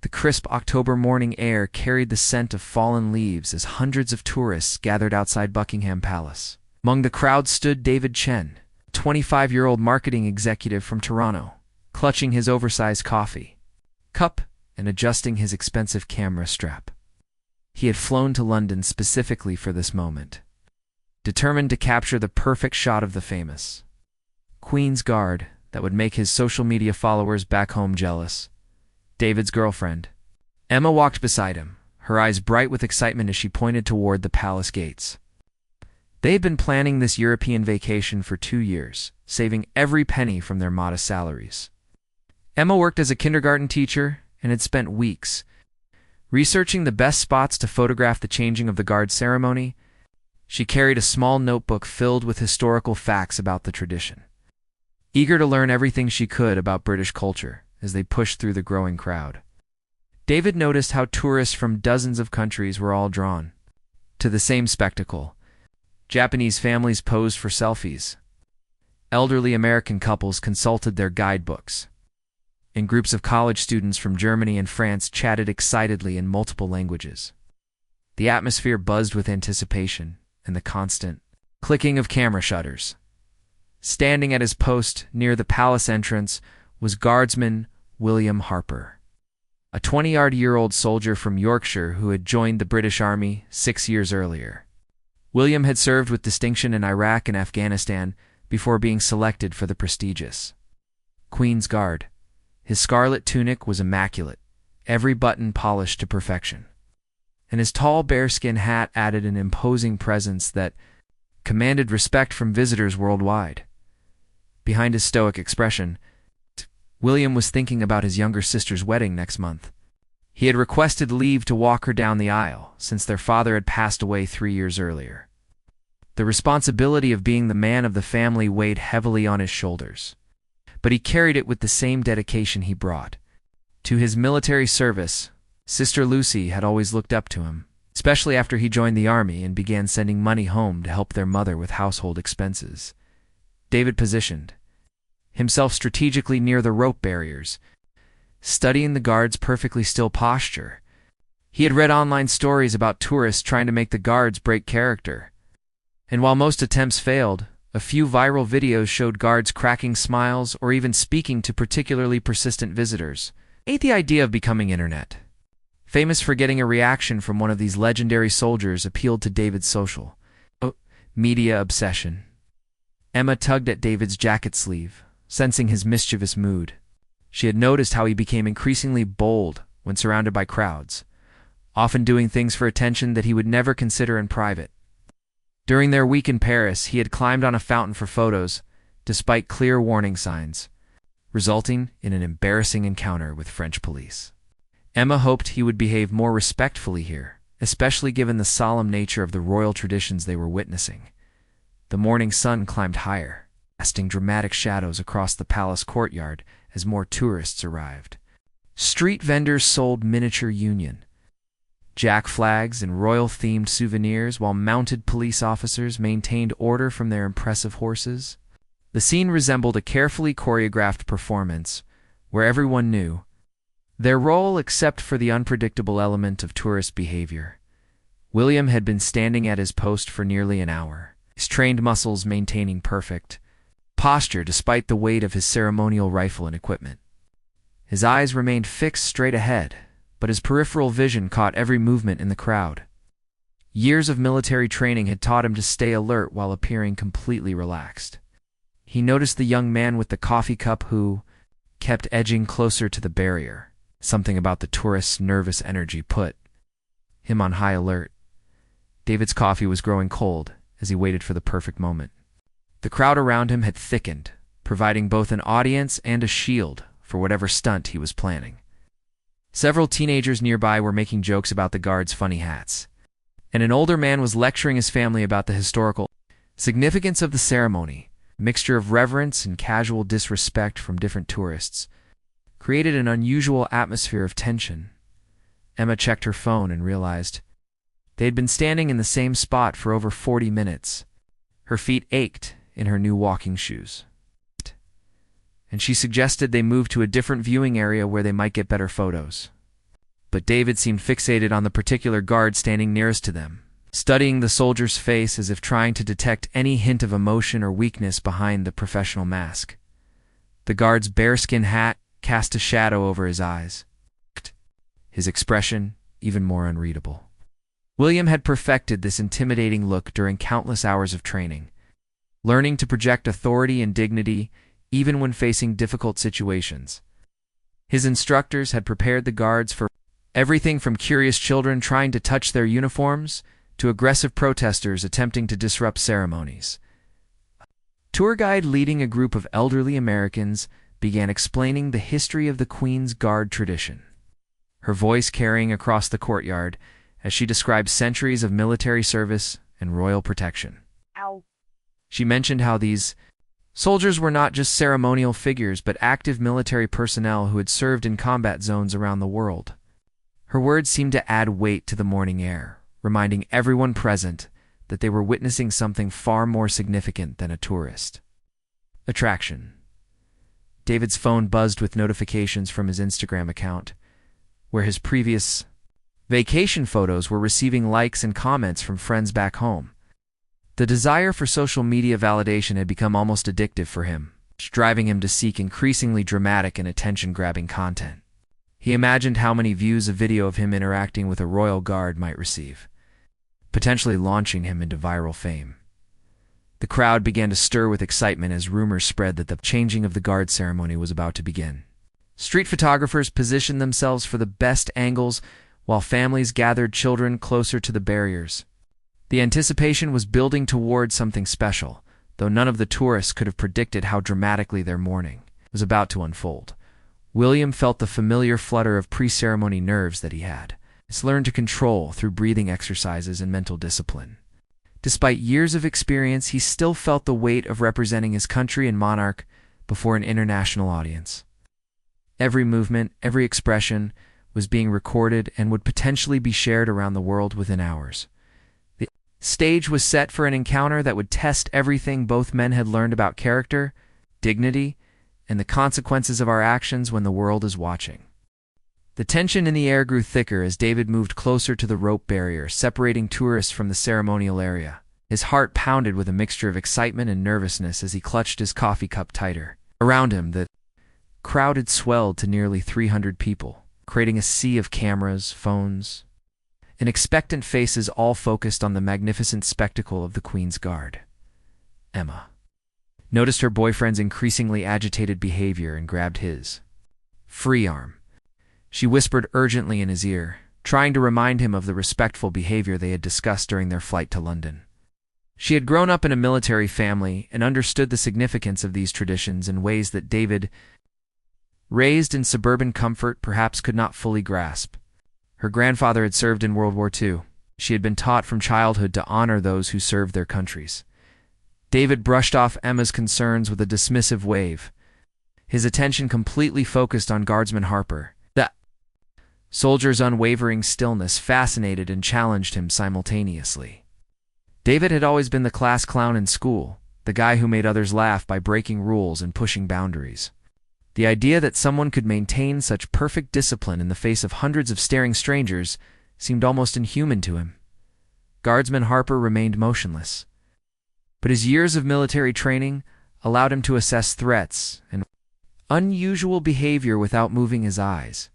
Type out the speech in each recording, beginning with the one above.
The crisp October morning air carried the scent of fallen leaves as hundreds of tourists gathered outside Buckingham Palace. Among the crowd stood David Chen, a 25-year-old marketing executive from Toronto, clutching his oversized coffee cup and adjusting his expensive camera strap. He had flown to London specifically for this moment, determined to capture the perfect shot of the famous Queen's Guard that would make his social media followers back home jealous. David's girlfriend, Emma, walked beside him, her eyes bright with excitement as she pointed toward the palace gates. They had been planning this European vacation for 2 years, saving every penny from their modest salaries. Emma worked as a kindergarten teacher and had spent weeks researching the best spots to photograph the changing of the guard ceremony. She carried a small notebook filled with historical facts about the tradition, eager to learn everything she could about British culture as they pushed through the growing crowd. David noticed how tourists from dozens of countries were all drawn to the same spectacle. Japanese families posed for selfies. Elderly American couples consulted their guidebooks, and groups of college students from Germany and France chatted excitedly in multiple languages. The atmosphere buzzed with anticipation and the constant clicking of camera shutters. Standing at his post near the palace entrance was Guardsman William Harper, a 20-year-old soldier from Yorkshire who had joined the British Army 6 years earlier. William had served with distinction in Iraq and Afghanistan before being selected for the prestigious Queen's Guard. His scarlet tunic was immaculate, every button polished to perfection, and his tall bearskin hat added an imposing presence that commanded respect from visitors worldwide. Behind his stoic expression, William was thinking about his younger sister's wedding next month. He had requested leave to walk her down the aisle since their father had passed away 3 years earlier. The responsibility of being the man of the family weighed heavily on his shoulders, but he carried it with the same dedication he brought to his military service. Sister Lucy had always looked up to him, especially after he joined the army and began sending money home to help their mother with household expenses. David positioned himself strategically near the rope barriers, studying the guards' perfectly still posture. He had read online stories about tourists trying to make the guards break character, and while most attempts failed, a few viral videos showed guards cracking smiles or even speaking to particularly persistent visitors. The idea of becoming internet famous for getting a reaction from one of these legendary soldiers appealed to David's social media obsession. Emma tugged at David's jacket sleeve, sensing his mischievous mood. She had noticed how he became increasingly bold when surrounded by crowds, often doing things for attention that he would never consider in private. During their week in Paris, he had climbed on a fountain for photos, despite clear warning signs, resulting in an embarrassing encounter with French police. Emma hoped he would behave more respectfully here, especially given the solemn nature of the royal traditions they were witnessing. The morning sun climbed higher, casting dramatic shadows across the palace courtyard as more tourists arrived. Street vendors sold miniature Union Jack flags and royal-themed souvenirs, while mounted police officers maintained order from their impressive horses. The scene resembled a carefully choreographed performance, where everyone knew their role except for the unpredictable element of tourist behavior. William had been standing at his post for nearly an hour, his trained muscles maintaining perfect posture despite the weight of his ceremonial rifle and equipment. His eyes remained fixed straight ahead, but his peripheral vision caught every movement in the crowd. Years of military training had taught him to stay alert while appearing completely relaxed. He noticed the young man with the coffee cup who kept edging closer to the barrier. Something about the tourist's nervous energy put him on high alert. David's coffee was growing cold as he waited for the perfect moment. The crowd around him had thickened, providing both an audience and a shield for whatever stunt he was planning. Several teenagers nearby were making jokes about the guards' funny hats, and an older man was lecturing his family about the historical significance of the ceremony. A mixture of reverence and casual disrespect from different tourists created an unusual atmosphere of tension. Emma checked her phone and realized they had been standing in the same spot for over 40 minutes. Her feet ached in her new walking shoes, and she suggested they move to a different viewing area where they might get better photos. but David seemed fixated on the particular guard standing nearest to them, studying the soldier's face as if trying to detect any hint of emotion or weakness behind the professional mask. The guard's bearskin hat cast a shadow over his eyes, his expression even more unreadable. William had perfected this intimidating look during countless hours of training, learning to project authority and dignity even when facing difficult situations. His instructors had prepared the guards for everything from curious children trying to touch their uniforms to aggressive protesters attempting to disrupt ceremonies. A tour guide leading a group of elderly Americans began explaining the history of the Queen's Guard tradition, her voice carrying across the courtyard as she described centuries of military service and royal protection. Ow. She mentioned how these soldiers were not just ceremonial figures but active military personnel who had served in combat zones around the world. Her words seemed to add weight to the morning air, reminding everyone present that they were witnessing something far more significant than a tourist attraction. David's phone buzzed with notifications from his Instagram account, where his previous vacation photos were receiving likes and comments from friends back home. The desire for social media validation had become almost addictive for him, driving him to seek increasingly dramatic and attention-grabbing content. He imagined how many views a video of him interacting with a royal guard might receive, potentially launching him into viral fame. The crowd began to stir with excitement as rumors spread that the changing of the guard ceremony was about to begin. Street photographers positioned themselves for the best angles, while families gathered children closer to the barriers. The anticipation was building toward something special, though none of the tourists could have predicted how dramatically their morning was about to unfold. William felt the familiar flutter of pre-ceremony nerves that he had. He's learned to control through breathing exercises and mental discipline. Despite years of experience, he still felt the weight of representing his country and monarch before an international audience. Every movement, every expression was being recorded and would potentially be shared around the world within hours. The stage was set for an encounter that would test everything both men had learned about character, dignity, and the consequences of our actions when the world is watching. The tension in the air grew thicker as David moved closer to the rope barrier, separating tourists from the ceremonial area. His heart pounded with a mixture of excitement and nervousness as he clutched his coffee cup tighter. Around him, the crowd had swelled to nearly 300 people, creating a sea of cameras, phones, and expectant faces all focused on the magnificent spectacle of the Queen's Guard. Emma noticed her boyfriend's increasingly agitated behavior and grabbed his free arm. She whispered urgently in his ear, trying to remind him of the respectful behavior they had discussed during their flight to London. She had grown up in a military family and understood the significance of these traditions in ways that David, raised in suburban comfort, perhaps could not fully grasp. Her grandfather had served in World War II. She had been taught from childhood to honor those who served their countries. David brushed off Emma's concerns with a dismissive wave, his attention completely focused on Guardsman Harper. The soldier's unwavering stillness fascinated and challenged him simultaneously. David had always been the class clown in school, the guy who made others laugh by breaking rules and pushing boundaries. The idea that someone could maintain such perfect discipline in the face of hundreds of staring strangers seemed almost inhuman to him. Guardsman Harper remained motionless, but his years of military training allowed him to assess threats and unusual behavior without moving his eyes.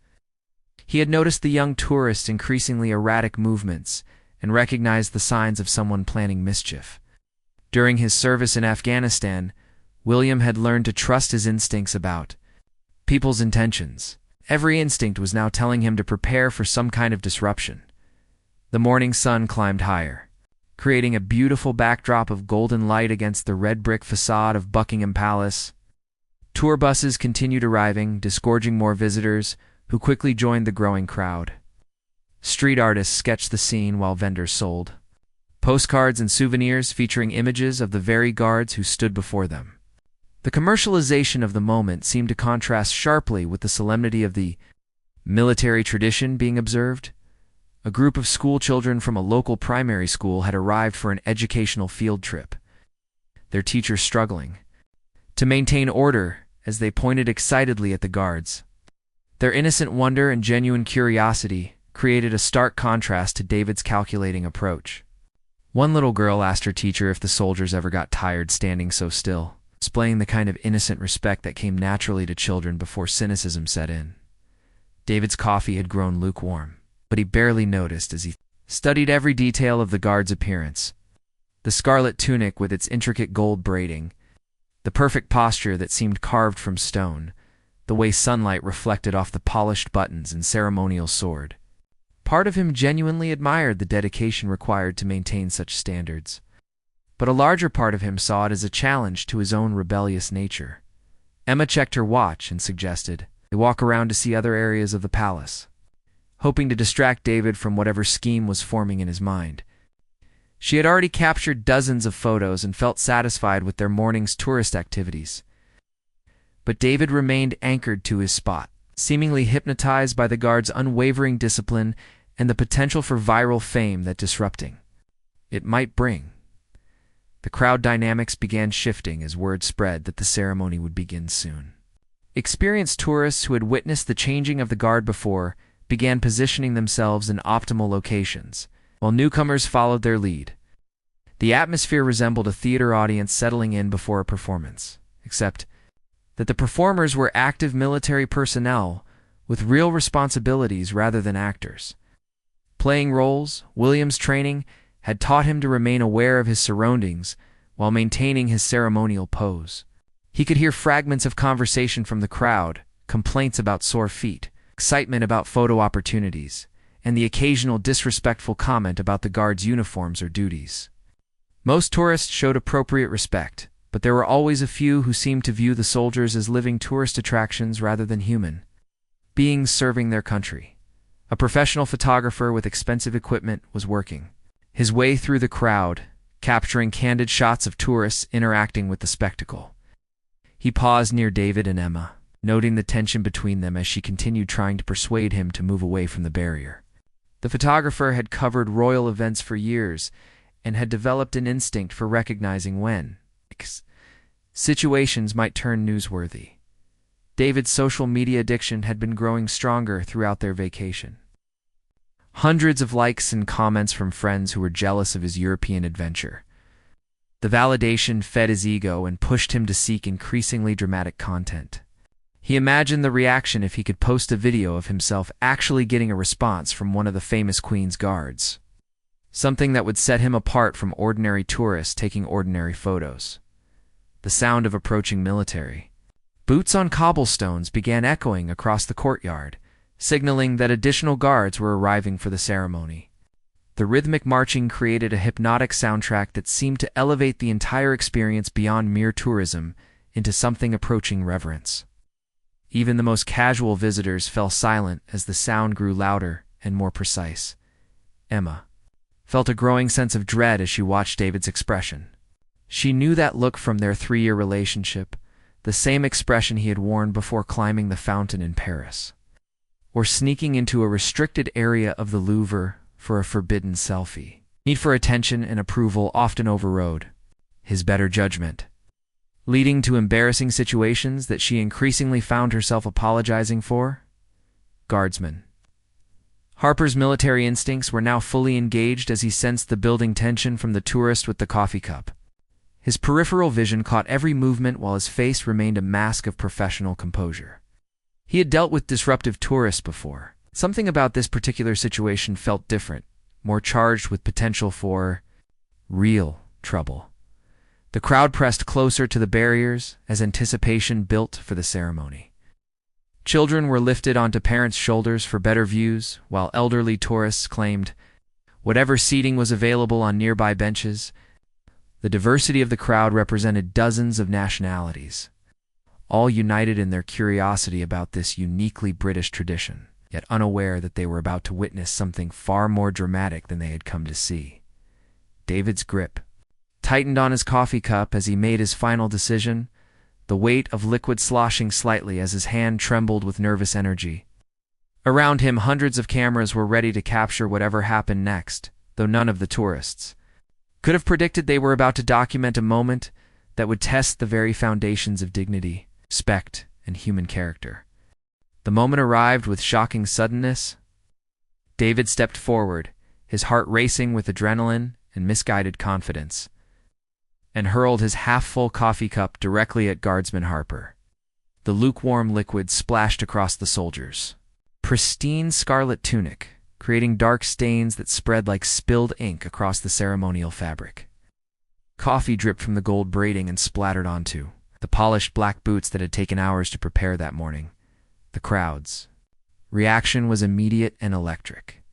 He had noticed the young tourist's increasingly erratic movements and recognized the signs of someone planning mischief. During his service in Afghanistan, William had learned to trust his instincts about people's intentions. Every instinct was now telling him to prepare for some kind of disruption. The morning sun climbed higher, creating a beautiful backdrop of golden light against the red brick facade of Buckingham Palace. Tour buses continued arriving, disgorging more visitors, who quickly joined the growing crowd. Street artists sketched the scene while vendors sold postcards and souvenirs featuring images of the very guards who stood before them. The commercialization of the moment seemed to contrast sharply with the solemnity of the military tradition being observed. A group of school children from a local primary school had arrived for an educational field trip, their teachers struggling to maintain order as they pointed excitedly at the guards. Their innocent wonder and genuine curiosity created a stark contrast to David's calculating approach. One little girl asked her teacher if the soldiers ever got tired standing so still, displaying the kind of innocent respect that came naturally to children before cynicism set in. David's coffee had grown lukewarm, but he barely noticed as he studied every detail of the guard's appearance. The scarlet tunic with its intricate gold braiding, the perfect posture that seemed carved from stone, the way sunlight reflected off the polished buttons and ceremonial sword. Part of him genuinely admired the dedication required to maintain such standards, but a larger part of him saw it as a challenge to his own rebellious nature. Emma checked her watch and suggested they walk around to see other areas of the palace, hoping to distract David from whatever scheme was forming in his mind. She had already captured dozens of photos and felt satisfied with their morning's tourist activities. But David remained anchored to his spot, seemingly hypnotized by the guard's unwavering discipline and the potential for viral fame that disrupting it might bring. The crowd dynamics began shifting as word spread that the ceremony would begin soon. Experienced tourists who had witnessed the changing of the guard before began positioning themselves in optimal locations, while newcomers followed their lead. The atmosphere resembled a theater audience settling in before a performance, except that the performers were active military personnel with real responsibilities rather than actors. Playing roles, William's training had taught him to remain aware of his surroundings while maintaining his ceremonial pose. He could hear fragments of conversation from the crowd, complaints about sore feet, excitement about photo opportunities, and the occasional disrespectful comment about the guards' uniforms or duties. Most tourists showed appropriate respect, but there were always a few who seemed to view the soldiers as living tourist attractions rather than human beings serving their country. A professional photographer with expensive equipment was working his way through the crowd, capturing candid shots of tourists interacting with the spectacle. He paused near David and Emma, noting the tension between them as she continued trying to persuade him to move away from the barrier. The photographer had covered royal events for years and had developed an instinct for recognizing when situations might turn newsworthy. David's social media addiction had been growing stronger throughout their vacation. Hundreds of likes and comments from friends who were jealous of his European adventure. The validation fed his ego and pushed him to seek increasingly dramatic content. He imagined the reaction if he could post a video of himself actually getting a response from one of the famous Queen's guards. Something that would set him apart from ordinary tourists taking ordinary photos. The sound of approaching military boots on cobblestones began echoing across the courtyard, signaling that additional guards were arriving for the ceremony. The rhythmic marching created a hypnotic soundtrack that seemed to elevate the entire experience beyond mere tourism into something approaching reverence. Even the most casual visitors fell silent as the sound grew louder and more precise. Emma felt a growing sense of dread as she watched David's expression. She knew that look from their 3-year relationship, the same expression he had worn before climbing the fountain in Paris, or sneaking into a restricted area of the Louvre for a forbidden selfie. Need for attention and approval often overrode his better judgment, leading to embarrassing situations that she increasingly found herself apologizing for. Guardsmen. Harper's military instincts were now fully engaged as he sensed the building tension from the tourist with the coffee cup. His peripheral vision caught every movement while his face remained a mask of professional composure. He had dealt with disruptive tourists before. Something about this particular situation felt different, more charged with potential for real trouble. The crowd pressed closer to the barriers as anticipation built for the ceremony. Children were lifted onto parents' shoulders for better views, while elderly tourists claimed whatever seating was available on nearby benches. The diversity of the crowd represented dozens of nationalities, all united in their curiosity about this uniquely British tradition, yet unaware that they were about to witness something far more dramatic than they had come to see. David's grip tightened on his coffee cup as he made his final decision, the weight of liquid sloshing slightly as his hand trembled with nervous energy. Around him, hundreds of cameras were ready to capture whatever happened next, though none of the tourists could have predicted they were about to document a moment that would test the very foundations of dignity, respect, and human character. The moment arrived with shocking suddenness. David stepped forward, his heart racing with adrenaline and misguided confidence, and hurled his half-full coffee cup directly at Guardsman Harper. The lukewarm liquid splashed across the soldier's pristine scarlet tunic, creating dark stains that spread like spilled ink across the ceremonial fabric. Coffee dripped from the gold braiding and splattered onto the polished black boots that had taken hours to prepare that morning. The crowd's reaction was immediate and electric.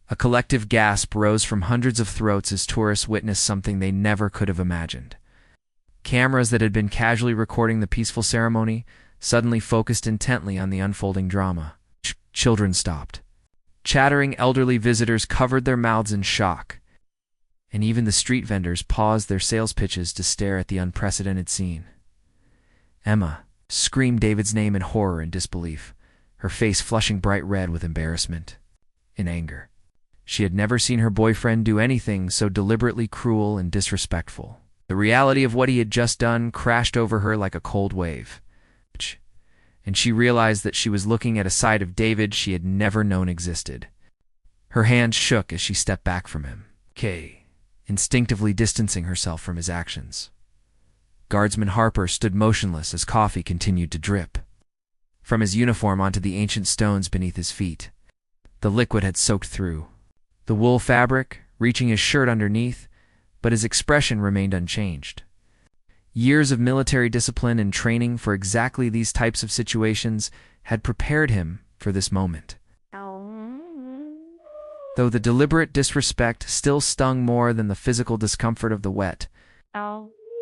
A collective gasp rose from hundreds of throats as tourists witnessed something they never could have imagined. Cameras that had been casually recording the peaceful ceremony suddenly focused intently on the unfolding drama. Children stopped. Chattering elderly visitors covered their mouths in shock, and even the street vendors paused their sales pitches to stare at the unprecedented scene. Emma screamed David's name in horror and disbelief, her face flushing bright red with embarrassment and anger. She had never seen her boyfriend do anything so deliberately cruel and disrespectful. The reality of what he had just done crashed over her like a cold wave, and she realized that she was looking at a side of David she had never known existed. Her hands shook as she stepped back from him, instinctively distancing herself from his actions. Guardsman Harper stood motionless as coffee continued to drip from his uniform onto the ancient stones beneath his feet. The liquid had soaked through the wool fabric, reaching his shirt underneath, but his expression remained unchanged. Years of military discipline and training for exactly these types of situations had prepared him for this moment. Though the deliberate disrespect still stung more than the physical discomfort of the wet,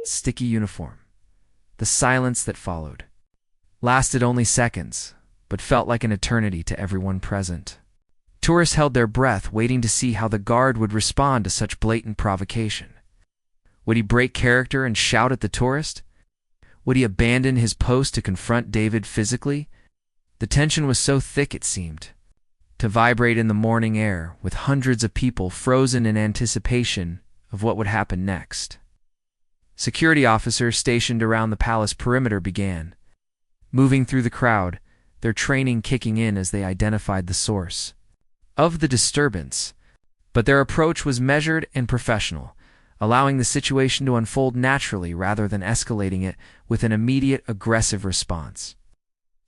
sticky uniform. The silence that followed lasted only seconds, but felt like an eternity to everyone present. Tourists held their breath, waiting to see how the guard would respond to such blatant provocation. Would he break character and shout at the tourist? Would he abandon his post to confront David physically? The tension was so thick it seemed to vibrate in the morning air, with hundreds of people frozen in anticipation of what would happen next. Security officers stationed around the palace perimeter began moving through the crowd, their training kicking in as they identified the source of the disturbance. But their approach was measured and professional, allowing the situation to unfold naturally rather than escalating it with an immediate aggressive response.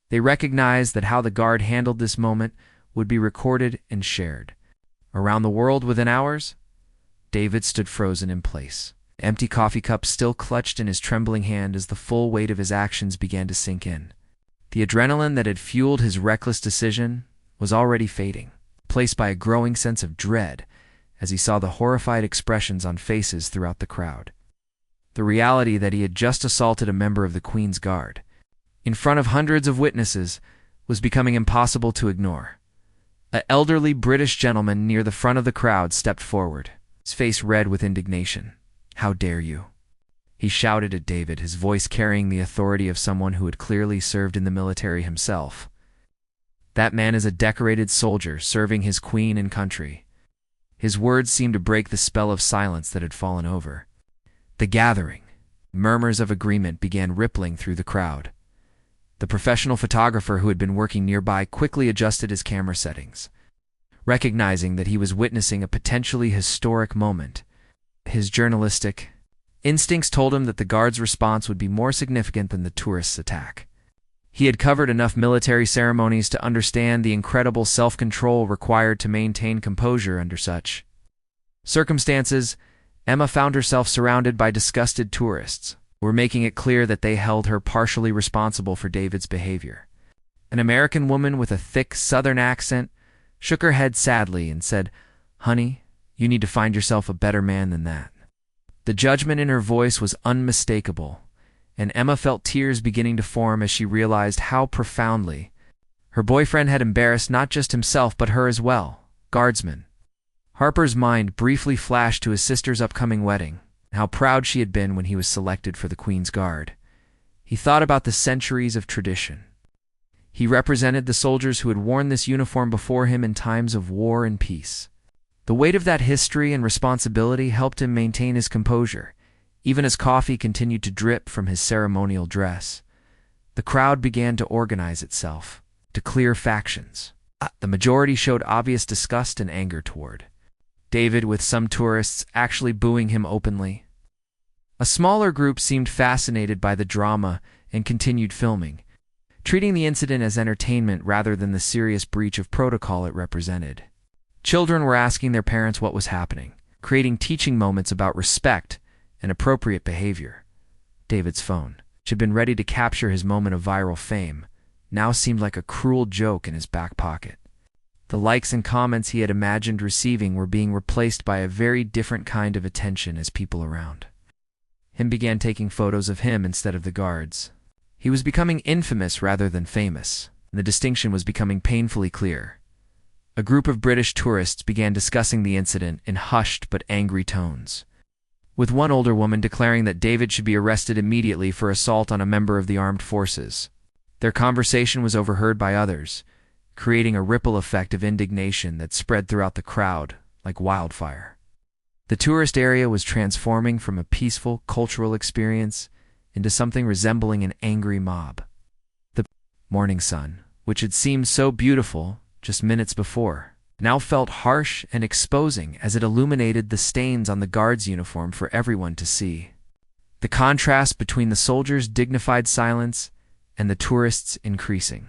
They recognized that how the guard handled this moment would be recorded and shared. Around the world within hours, David stood frozen in place, an empty coffee cup still clutched in his trembling hand as the full weight of his actions began to sink in. The adrenaline that had fueled his reckless decision was already fading, replaced by a growing sense of dread as he saw the horrified expressions on faces throughout the crowd. The reality that he had just assaulted a member of the Queen's Guard, in front of hundreds of witnesses, was becoming impossible to ignore. An elderly British gentleman near the front of the crowd stepped forward, his face red with indignation. "How dare you?" he shouted at David, his voice carrying the authority of someone who had clearly served in the military himself. "That man is a decorated soldier serving his queen and country." His words seemed to break the spell of silence that had fallen over the gathering. Murmurs of agreement began rippling through the crowd. The professional photographer who had been working nearby quickly adjusted his camera settings, recognizing that he was witnessing a potentially historic moment. His journalistic instincts told him that the guard's response would be more significant than the tourists' attack. He had covered enough military ceremonies to understand the incredible self-control required to maintain composure under such circumstances. Emma found herself surrounded by disgusted tourists who were making it clear that they held her partially responsible for David's behavior. An American woman with a thick Southern accent shook her head sadly and said, "Honey, you need to find yourself a better man than that." The judgment in her voice was unmistakable, and Emma felt tears beginning to form as she realized how profoundly her boyfriend had embarrassed not just himself but her as well. Guardsman Harper's mind briefly flashed to his sister's upcoming wedding, and how proud she had been when he was selected for the Queen's Guard. He thought about the centuries of tradition. He represented the soldiers who had worn this uniform before him in times of war and peace. The weight of that history and responsibility helped him maintain his composure, even as coffee continued to drip from his ceremonial dress. The crowd began to organize itself, to clear factions. The majority showed obvious disgust and anger toward David, with some tourists actually booing him openly. A smaller group seemed fascinated by the drama and continued filming, treating the incident as entertainment rather than the serious breach of protocol it represented. Children were asking their parents what was happening, creating teaching moments about respect and appropriate behavior. David's phone, which had been ready to capture his moment of viral fame, now seemed like a cruel joke in his back pocket. The likes and comments he had imagined receiving were being replaced by a very different kind of attention as people around him began taking photos of him instead of the guards. He was becoming infamous rather than famous, and the distinction was becoming painfully clear. A group of British tourists began discussing the incident in hushed but angry tones, with one older woman declaring that David should be arrested immediately for assault on a member of the armed forces. Their conversation was overheard by others, creating a ripple effect of indignation that spread throughout the crowd like wildfire. The tourist area was transforming from a peaceful cultural experience into something resembling an angry mob. The morning sun, which had seemed so beautiful just minutes before, now felt harsh and exposing as it illuminated the stains on the guard's uniform for everyone to see. The contrast between the soldiers' dignified silence and the tourists' increasing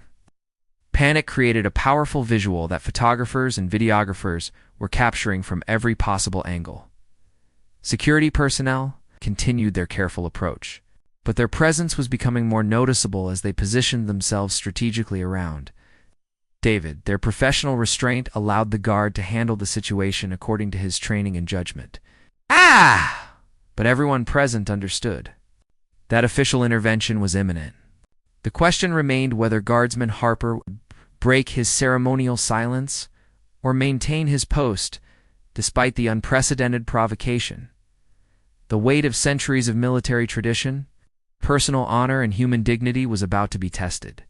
panic created a powerful visual that photographers and videographers were capturing from every possible angle. Security personnel continued their careful approach, but their presence was becoming more noticeable as they positioned themselves strategically around David. Their professional restraint allowed the guard to handle the situation according to his training and judgment. But everyone present understood that official intervention was imminent. The question remained whether Guardsman Harper would break his ceremonial silence or maintain his post despite the unprecedented provocation. The weight of centuries of military tradition, personal honor, and human dignity was about to be tested.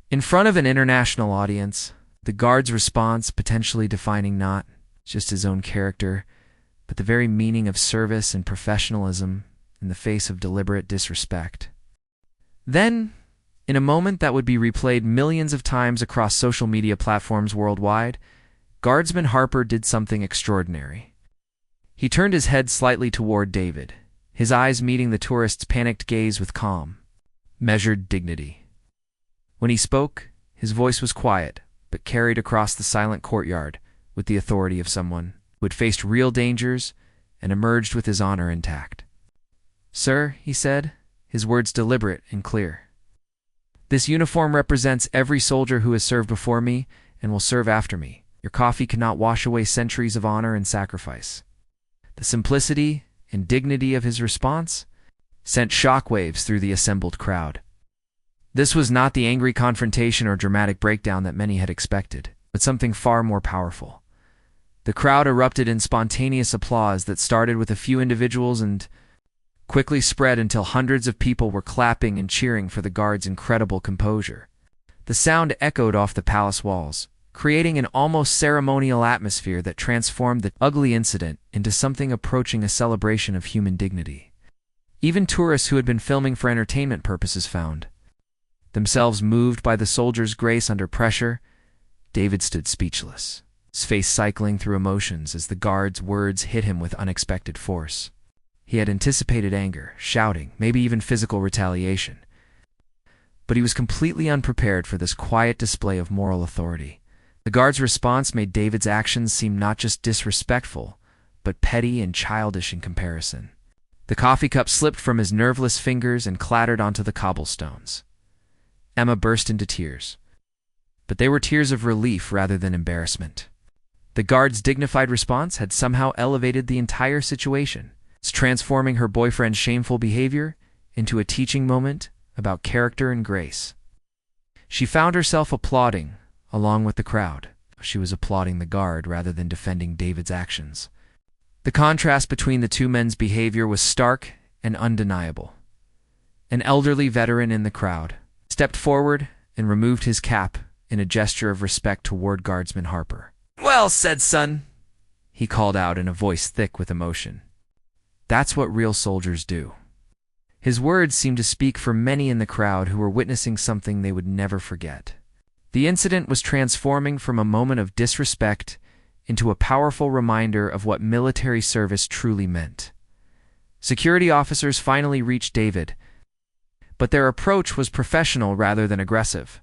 In front of an international audience, the guard's response potentially defining not just his own character, but the very meaning of service and professionalism in the face of deliberate disrespect. Then, in a moment that would be replayed millions of times across social media platforms worldwide, Guardsman Harper did something extraordinary. He turned his head slightly toward David, his eyes meeting the tourist's panicked gaze with calm, measured dignity. When he spoke, his voice was quiet, but carried across the silent courtyard with the authority of someone who had faced real dangers and emerged with his honor intact. "Sir," he said, his words deliberate and clear, "this uniform represents every soldier who has served before me and will serve after me. Your coffee cannot wash away centuries of honor and sacrifice." The simplicity and dignity of his response sent shockwaves through the assembled crowd. This was not the angry confrontation or dramatic breakdown that many had expected, but something far more powerful. The crowd erupted in spontaneous applause that started with a few individuals and quickly spread until hundreds of people were clapping and cheering for the guard's incredible composure. The sound echoed off the palace walls, creating an almost ceremonial atmosphere that transformed the ugly incident into something approaching a celebration of human dignity. Even tourists who had been filming for entertainment purposes found themselves moved by the soldier's grace under pressure. David stood speechless, his face cycling through emotions as the guard's words hit him with unexpected force. He had anticipated anger, shouting, maybe even physical retaliation, but he was completely unprepared for this quiet display of moral authority. The guard's response made David's actions seem not just disrespectful, but petty and childish in comparison. The coffee cup slipped from his nerveless fingers and clattered onto the cobblestones. Emma burst into tears, but they were tears of relief rather than embarrassment. The guard's dignified response had somehow elevated the entire situation, transforming her boyfriend's shameful behavior into a teaching moment about character and grace. She found herself applauding along with the crowd. She was applauding the guard rather than defending David's actions. The contrast between the two men's behavior was stark and undeniable. An elderly veteran in the crowd stepped forward and removed his cap in a gesture of respect toward Guardsman Harper. "Well said, son," he called out in a voice thick with emotion. "That's what real soldiers do." His words seemed to speak for many in the crowd who were witnessing something they would never forget. The incident was transforming from a moment of disrespect into a powerful reminder of what military service truly meant. Security officers finally reached David, but their approach was professional rather than aggressive.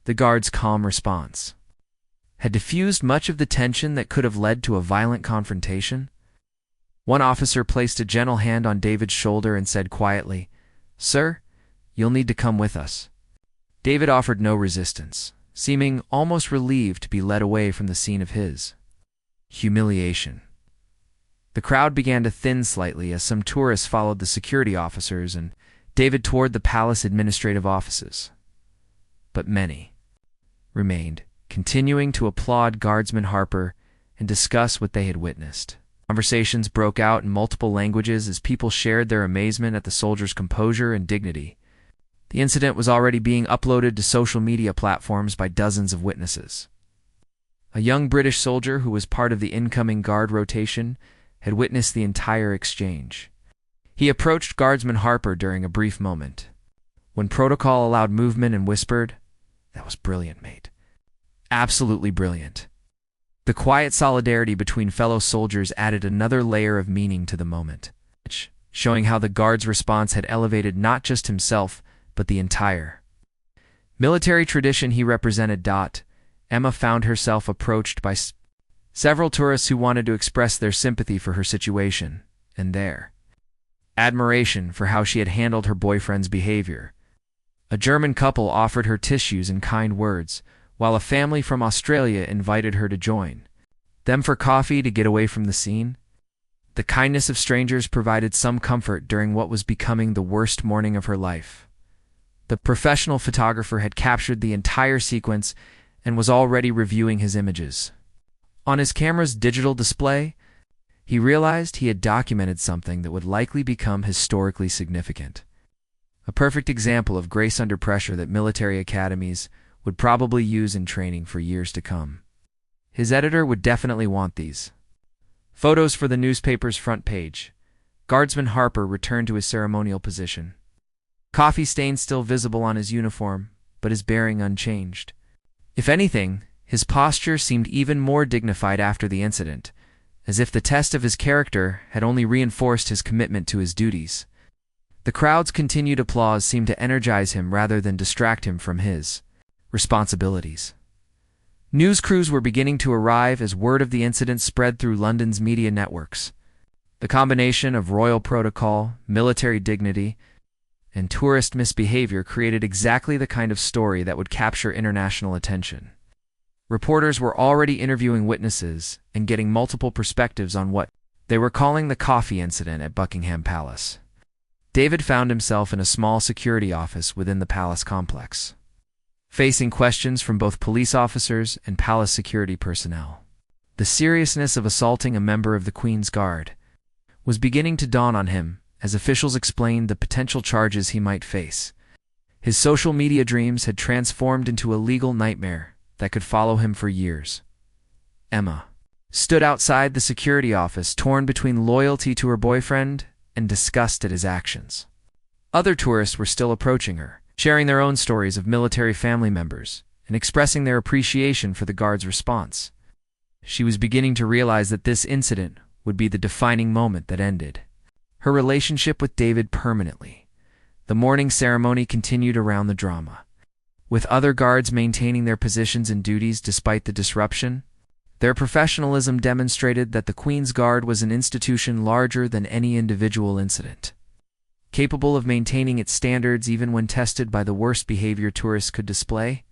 The guards' calm response had diffused much of the tension that could have led to a violent confrontation. One officer placed a gentle hand on David's shoulder and said quietly, "Sir, you'll need to come with us." David offered no resistance, seeming almost relieved to be led away from the scene of his humiliation. The crowd began to thin slightly as some tourists followed the security officers and David toward the palace administrative offices. But many remained, continuing to applaud Guardsman Harper and discuss what they had witnessed. Conversations broke out in multiple languages as people shared their amazement at the soldiers' composure and dignity. The incident was already being uploaded to social media platforms by dozens of witnesses. A young British soldier who was part of the incoming guard rotation had witnessed the entire exchange. He approached Guardsman Harper during a brief moment. When protocol allowed movement and whispered, "That was brilliant, mate. Absolutely brilliant." The quiet solidarity between fellow soldiers added another layer of meaning to the moment, showing how the guard's response had elevated not just himself, but the entire military tradition he represented. Emma found herself approached by several tourists who wanted to express their sympathy for her situation and their admiration for how she had handled her boyfriend's behavior. A German couple offered her tissues and kind words, while a family from Australia invited her to join them for coffee to get away from the scene. The kindness of strangers provided some comfort during what was becoming the worst morning of her life. The professional photographer had captured the entire sequence and was already reviewing his images. On his camera's digital display, he realized he had documented something that would likely become historically significant. A perfect example of grace under pressure that military academies would probably use in training for years to come. His editor would definitely want these photos for the newspaper's front page. Guardsman Harper returned to his ceremonial position. Coffee stains still visible on his uniform, but his bearing unchanged. If anything, his posture seemed even more dignified after the incident, as if the test of his character had only reinforced his commitment to his duties. The crowd's continued applause seemed to energize him rather than distract him from his responsibilities. News crews were beginning to arrive as word of the incident spread through London's media networks. The combination of royal protocol, military dignity, and tourist misbehavior created exactly the kind of story that would capture international attention. Reporters were already interviewing witnesses and getting multiple perspectives on what they were calling the coffee incident at Buckingham Palace. David found himself in a small security office within the palace complex, facing questions from both police officers and palace security personnel. The seriousness of assaulting a member of the Queen's Guard was beginning to dawn on him as officials explained the potential charges he might face. His social media dreams had transformed into a legal nightmare that could follow him for years. Emma stood outside the security office, torn between loyalty to her boyfriend and disgust at his actions. Other tourists were still approaching her, sharing their own stories of military family members and expressing their appreciation for the guard's response. She was beginning to realize that this incident would be the defining moment that ended her relationship with David permanently. The morning ceremony continued around the drama, with other guards maintaining their positions and duties despite the disruption. Their professionalism demonstrated that the Queen's Guard was an institution larger than any individual incident, capable of maintaining its standards even when tested by the worst behavior tourists could display.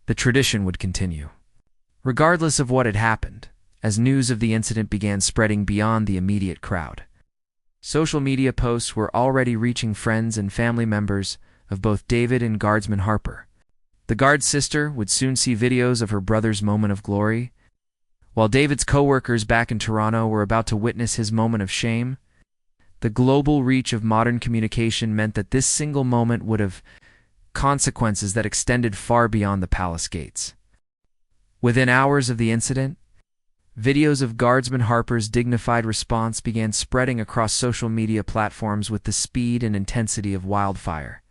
The tradition would continue, regardless of what had happened, as news of the incident began spreading beyond the immediate crowd. Social media posts were already reaching friends and family members of both David and Guardsman Harper. The guard's sister would soon see videos of her brother's moment of glory, while David's co-workers back in Toronto were about to witness his moment of shame. The global reach of modern communication meant that this single moment would have consequences that extended far beyond the palace gates. Within hours of the incident, videos of Guardsman Harper's dignified response began spreading across social media platforms with the speed and intensity of wildfire.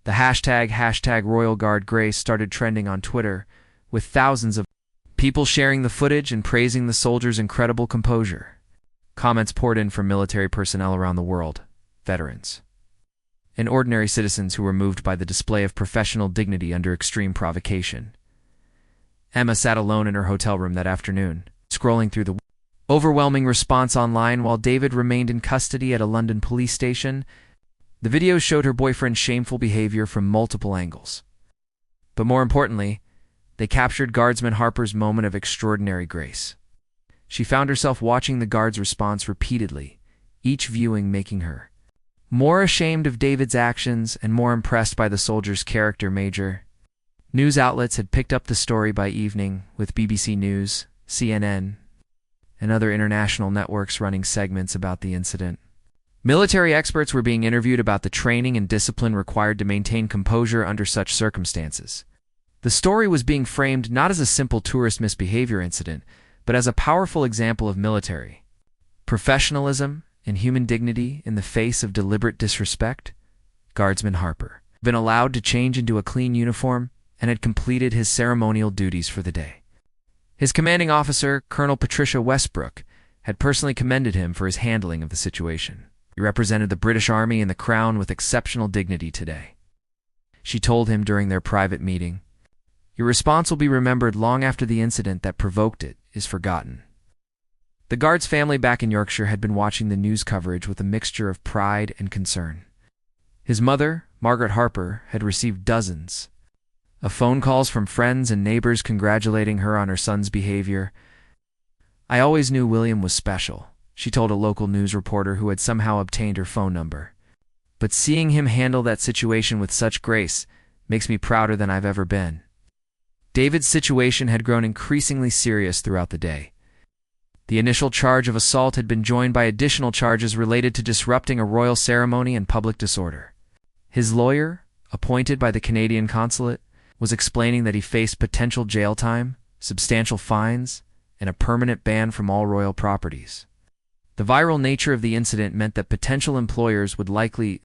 The hashtag Royal Guard Grace started trending on Twitter, with thousands of people sharing the footage and praising the soldiers' incredible composure. Comments poured in from military personnel around the world, veterans, and ordinary citizens who were moved by the display of professional dignity under extreme provocation. Emma sat alone in her hotel room that afternoon, scrolling through the overwhelming response online while David remained in custody at a London police station. The videos showed her boyfriend's shameful behavior from multiple angles. But more importantly, they captured Guardsman Harper's moment of extraordinary grace. She found herself watching the guard's response repeatedly, each viewing making her more ashamed of David's actions and more impressed by the soldier's character. Major news outlets had picked up the story by evening, with BBC News, CNN, and other international networks running segments about the incident. Military experts were being interviewed about the training and discipline required to maintain composure under such circumstances. The story was being framed not as a simple tourist misbehavior incident, but as a powerful example of military professionalism and human dignity in the face of deliberate disrespect. Guardsman Harper had been allowed to change into a clean uniform and had completed his ceremonial duties for the day. His commanding officer, Colonel Patricia Westbrook, had personally commended him for his handling of the situation. He represented the British Army and the Crown with exceptional dignity today. She told him during their private meeting, "Your response will be remembered long after the incident that provoked it is forgotten." The guard's family back in Yorkshire had been watching the news coverage with a mixture of pride and concern. His mother, Margaret Harper, had received dozens of phone calls from friends and neighbors congratulating her on her son's behavior. "I always knew William was special," she told a local news reporter who had somehow obtained her phone number. "But seeing him handle that situation with such grace makes me prouder than I've ever been." David's situation had grown increasingly serious throughout the day. The initial charge of assault had been joined by additional charges related to disrupting a royal ceremony and public disorder. His lawyer, appointed by the Canadian consulate, was explaining that he faced potential jail time, substantial fines, and a permanent ban from all royal properties. The viral nature of the incident meant that potential employers would likely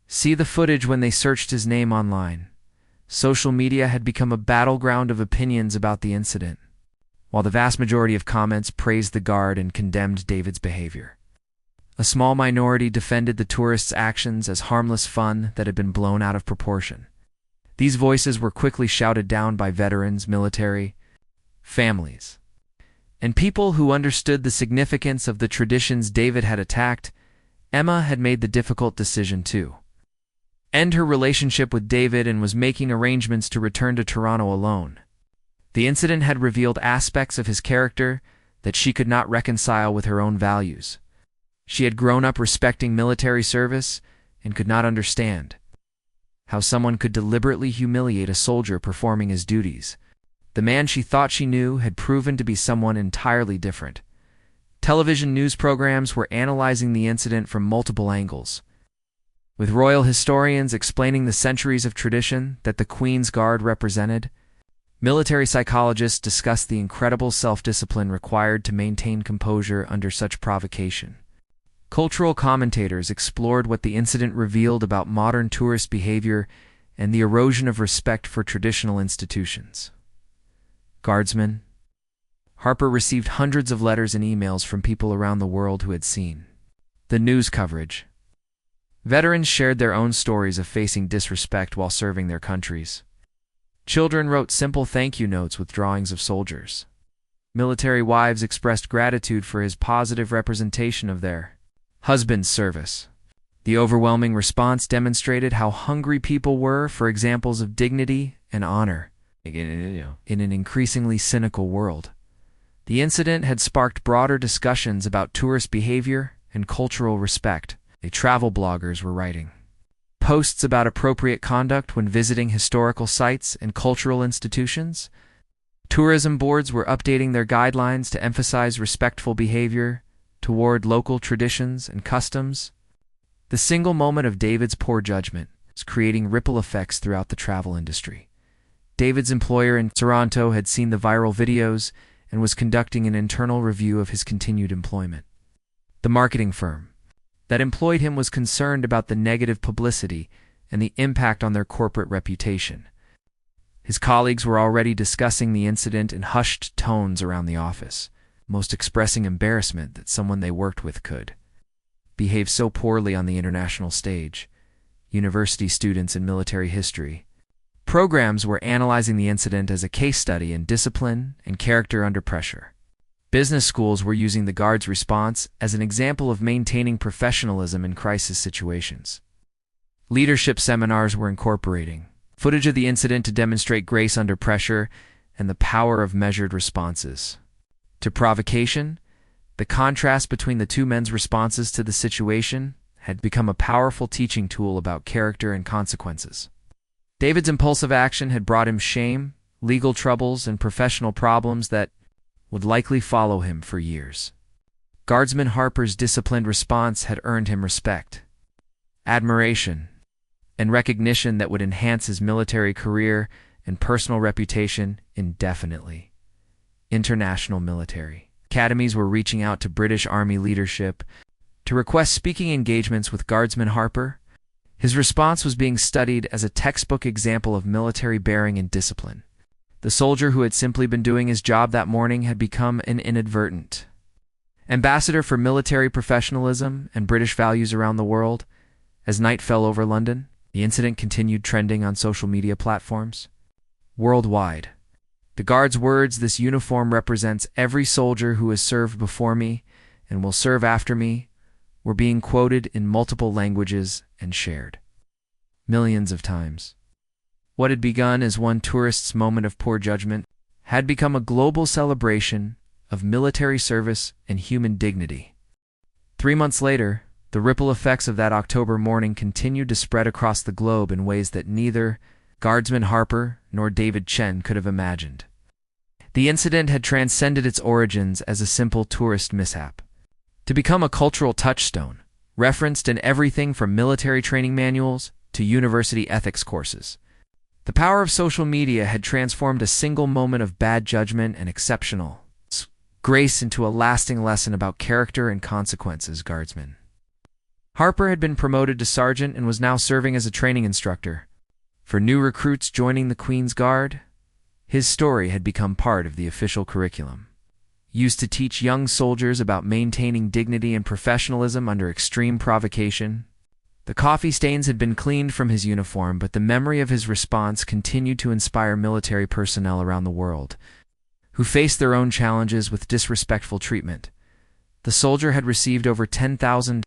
see the footage when they searched his name online. Social media had become a battleground of opinions about the incident, while the vast majority of comments praised the guard and condemned David's behavior. A small minority defended the tourists' actions as harmless fun that had been blown out of proportion. These voices were quickly shouted down by veterans, military, families, and people who understood the significance of the traditions David had attacked. Emma had made the difficult decision to end her relationship with David and was making arrangements to return to Toronto alone. The incident had revealed aspects of his character that she could not reconcile with her own values. She had grown up respecting military service and could not understand how someone could deliberately humiliate a soldier performing his duties. The man she thought she knew had proven to be someone entirely different. Television news programs were analyzing the incident from multiple angles, with royal historians explaining the centuries of tradition that the Queen's Guard represented. Military psychologists discussed the incredible self-discipline required to maintain composure under such provocation. Cultural commentators explored what the incident revealed about modern tourist behavior and the erosion of respect for traditional institutions. Guardsman Harper received hundreds of letters and emails from people around the world who had seen the news coverage. Veterans shared their own stories of facing disrespect while serving their countries. Children wrote simple thank you notes with drawings of soldiers. Military wives expressed gratitude for his positive representation of their husband's service. The overwhelming response demonstrated how hungry people were for examples of dignity and honor in an increasingly cynical world. The incident had sparked broader discussions about tourist behavior and cultural respect. Travel bloggers were writing posts about appropriate conduct when visiting historical sites and cultural institutions. Tourism boards were updating their guidelines to emphasize respectful behavior toward local traditions and customs. The single moment of David's poor judgment is creating ripple effects throughout the travel industry. David's employer in Toronto had seen the viral videos and was conducting an internal review of his continued employment. The marketing firm that employed him was concerned about the negative publicity and the impact on their corporate reputation. His colleagues were already discussing the incident in hushed tones around the office, most expressing embarrassment that someone they worked with could behave so poorly on the international stage. University students in military history programs were analyzing the incident as a case study in discipline and character under pressure. Business schools were using the guard's response as an example of maintaining professionalism in crisis situations. Leadership seminars were incorporating footage of the incident to demonstrate grace under pressure and the power of measured responses to provocation. The contrast between the two men's responses to the situation had become a powerful teaching tool about character and consequences. David's impulsive action had brought him shame, legal troubles, and professional problems that would likely follow him for years. Guardsman Harper's disciplined response had earned him respect, admiration, and recognition that would enhance his military career and personal reputation indefinitely. International military academies were reaching out to British Army leadership to request speaking engagements with Guardsman Harper. His response was being studied as a textbook example of military bearing and discipline. The soldier who had simply been doing his job that morning had become an inadvertent ambassador for military professionalism and British values around the world. As night fell over London, the incident continued trending on social media platforms worldwide. The guard's words, "This uniform represents every soldier who has served before me and will serve after me," were being quoted in multiple languages and shared millions of times. What had begun as one tourist's moment of poor judgment had become a global celebration of military service and human dignity. 3 months later, the ripple effects of that October morning continued to spread across the globe in ways that neither Guardsman Harper nor David Chen could have imagined. The incident had transcended its origins as a simple tourist mishap to become a cultural touchstone, referenced in everything from military training manuals to university ethics courses. The power of social media had transformed a single moment of bad judgment and exceptional grace into a lasting lesson about character and consequences. Guardsman Harper had been promoted to sergeant and was now serving as a training instructor for new recruits joining the Queen's Guard. His story had become part of the official curriculum, used to teach young soldiers about maintaining dignity and professionalism under extreme provocation. The coffee stains had been cleaned from his uniform, but the memory of his response continued to inspire military personnel around the world who faced their own challenges with disrespectful treatment. The soldier had received over 10,000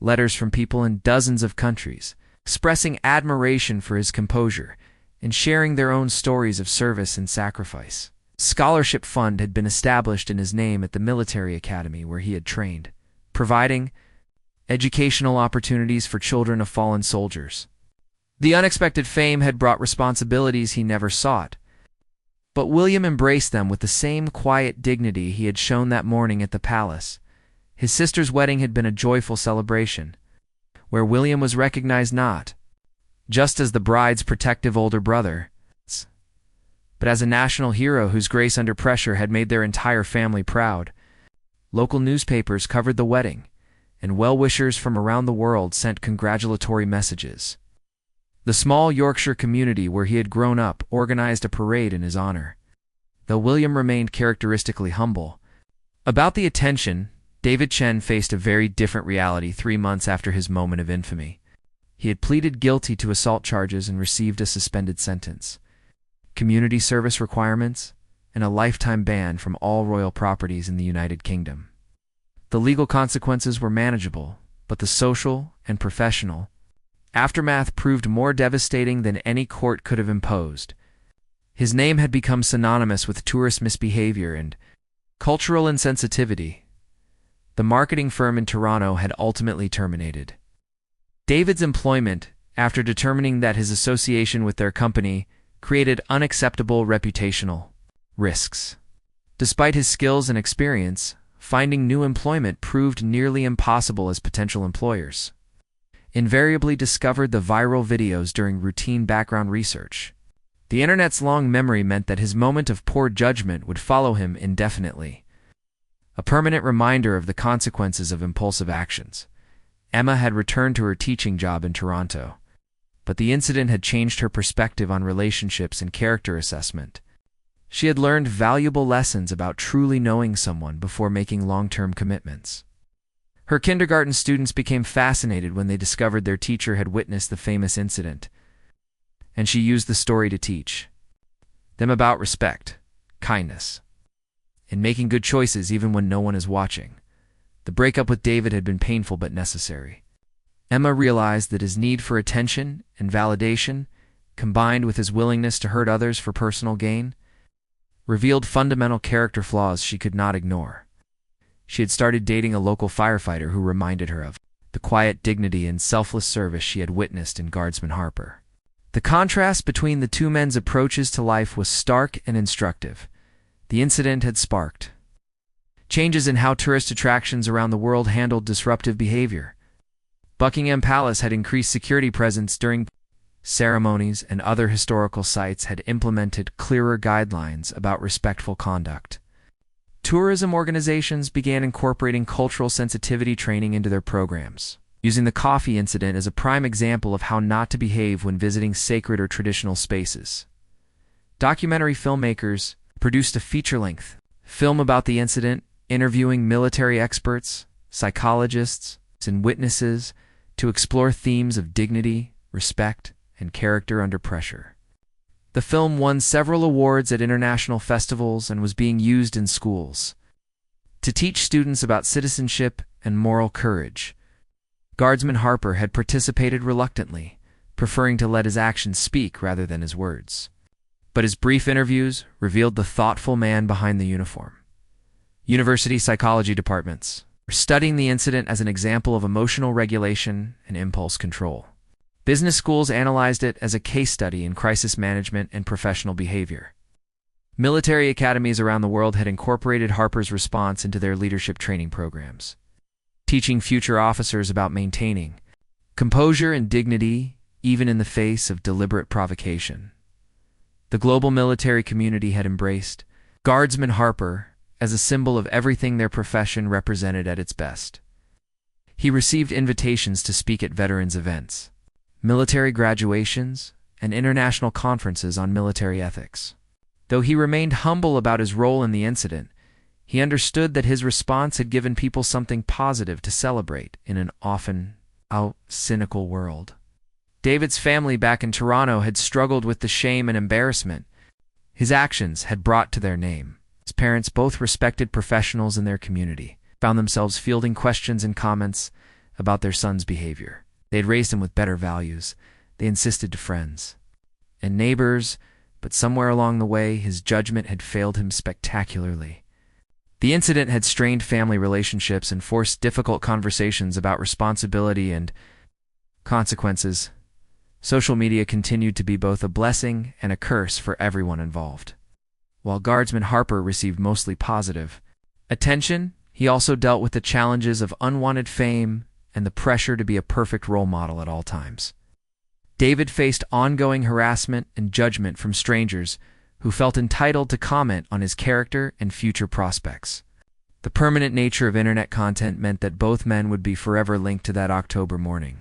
letters from people in dozens of countries, expressing admiration for his composure and sharing their own stories of service and sacrifice. A scholarship fund had been established in his name at the military academy where he had trained, providing educational opportunities for children of fallen soldiers. The unexpected fame had brought responsibilities he never sought, but William embraced them with the same quiet dignity he had shown that morning at the palace. His sister's wedding had been a joyful celebration, where William was recognized not just as the bride's protective older brother, but as a national hero whose grace under pressure had made their entire family proud. Local newspapers covered the wedding, and well-wishers from around the world sent congratulatory messages. The small Yorkshire community where he had grown up organized a parade in his honor. Though William remained characteristically humble about the attention, David Chen faced a very different reality 3 months after his moment of infamy. He had pleaded guilty to assault charges and received a suspended sentence, community service requirements, and a lifetime ban from all royal properties in the United Kingdom. The legal consequences were manageable, but the social and professional aftermath proved more devastating than any court could have imposed. His name had become synonymous with tourist misbehavior and cultural insensitivity. The marketing firm in Toronto had ultimately terminated David's employment after determining that his association with their company created unacceptable reputational risks. Despite his skills and experience, finding new employment proved nearly impossible as potential employers invariably discovered the viral videos during routine background research. The internet's long memory meant that his moment of poor judgment would follow him indefinitely, a permanent reminder of the consequences of impulsive actions. Emma had returned to her teaching job in Toronto, but the incident had changed her perspective on relationships and character assessment. She had learned valuable lessons about truly knowing someone before making long-term commitments. Her kindergarten students became fascinated when they discovered their teacher had witnessed the famous incident, and she used the story to teach them about respect, kindness, and making good choices even when no one is watching. The breakup with David had been painful but necessary. Emma realized that his need for attention and validation, combined with his willingness to hurt others for personal gain, revealed fundamental character flaws she could not ignore. She had started dating a local firefighter who reminded her of the quiet dignity and selfless service she had witnessed in Guardsman Harper. The contrast between the two men's approaches to life was stark and instructive. The incident had sparked changes in how tourist attractions around the world handled disruptive behavior. Buckingham Palace had increased security presence during ceremonies, and other historical sites had implemented clearer guidelines about respectful conduct. Tourism organizations began incorporating cultural sensitivity training into their programs, using the coffee incident as a prime example of how not to behave when visiting sacred or traditional spaces. Documentary filmmakers produced a feature-length film about the incident, interviewing military experts, psychologists, and witnesses to explore themes of dignity, respect, and character under pressure. The film won several awards at international festivals and was being used in schools to teach students about citizenship and moral courage. Guardsman Harper had participated reluctantly, preferring to let his actions speak rather than his words. But his brief interviews revealed the thoughtful man behind the uniform. University psychology departments were studying the incident as an example of emotional regulation and impulse control. Business schools analyzed it as a case study in crisis management and professional behavior. Military academies around the world had incorporated Harper's response into their leadership training programs, teaching future officers about maintaining composure and dignity even in the face of deliberate provocation. The global military community had embraced Guardsman Harper as a symbol of everything their profession represented at its best. He received invitations to speak at veterans' events, military graduations, and international conferences on military ethics. Though he remained humble about his role in the incident, he understood that his response had given people something positive to celebrate in an often cynical world. David's family back in Toronto had struggled with the shame and embarrassment his actions had brought to their name. His parents, both respected professionals in their community, found themselves fielding questions and comments about their son's behavior. They had raised him with better values, they insisted to friends and neighbors, but somewhere along the way his judgment had failed him spectacularly. The incident had strained family relationships and forced difficult conversations about responsibility and consequences. Social media continued to be both a blessing and a curse for everyone involved. While Guardsman Harper received mostly positive attention, he also dealt with the challenges of unwanted fame and the pressure to be a perfect role model at all times. David faced ongoing harassment and judgment from strangers who felt entitled to comment on his character and future prospects. The permanent nature of internet content meant that both men would be forever linked to that October morning.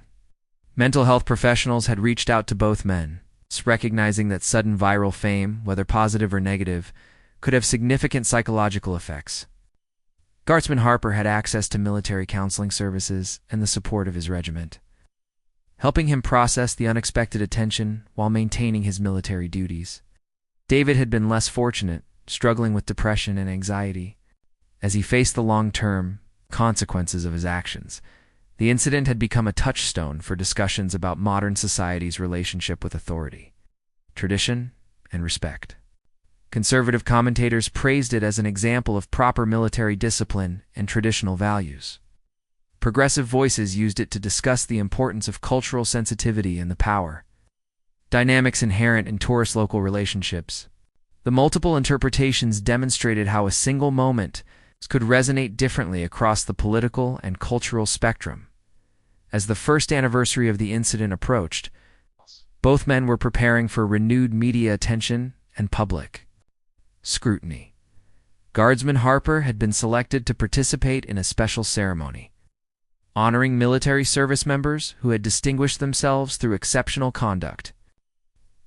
Mental health professionals had reached out to both men, recognizing that sudden viral fame, whether positive or negative, could have significant psychological effects. Guardsman Harper had access to military counseling services and the support of his regiment, helping him process the unexpected attention while maintaining his military duties. David had been less fortunate, struggling with depression and anxiety. As he faced the long-term consequences of his actions, the incident had become a touchstone for discussions about modern society's relationship with authority, tradition, and respect. Conservative commentators praised it as an example of proper military discipline and traditional values. Progressive voices used it to discuss the importance of cultural sensitivity and the power dynamics inherent in tourist-local relationships. The multiple interpretations demonstrated how a single moment could resonate differently across the political and cultural spectrum. As the first anniversary of the incident approached, both men were preparing for renewed media attention and public scrutiny. Guardsman Harper had been selected to participate in a special ceremony, honoring military service members who had distinguished themselves through exceptional conduct.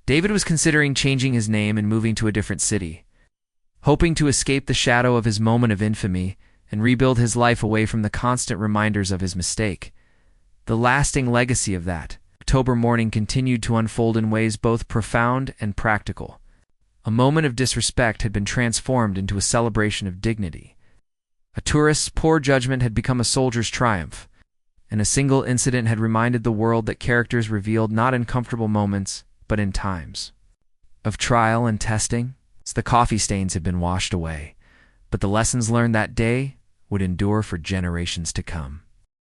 David was considering changing his name and moving to a different city, hoping to escape the shadow of his moment of infamy and rebuild his life away from the constant reminders of his mistake. The lasting legacy of that October morning continued to unfold in ways both profound and practical. A moment of disrespect had been transformed into a celebration of dignity. A tourist's poor judgment had become a soldier's triumph, and a single incident had reminded the world that characters revealed not in comfortable moments, but in times of trial and testing. The coffee stains had been washed away, but the lessons learned that day would endure for generations to come.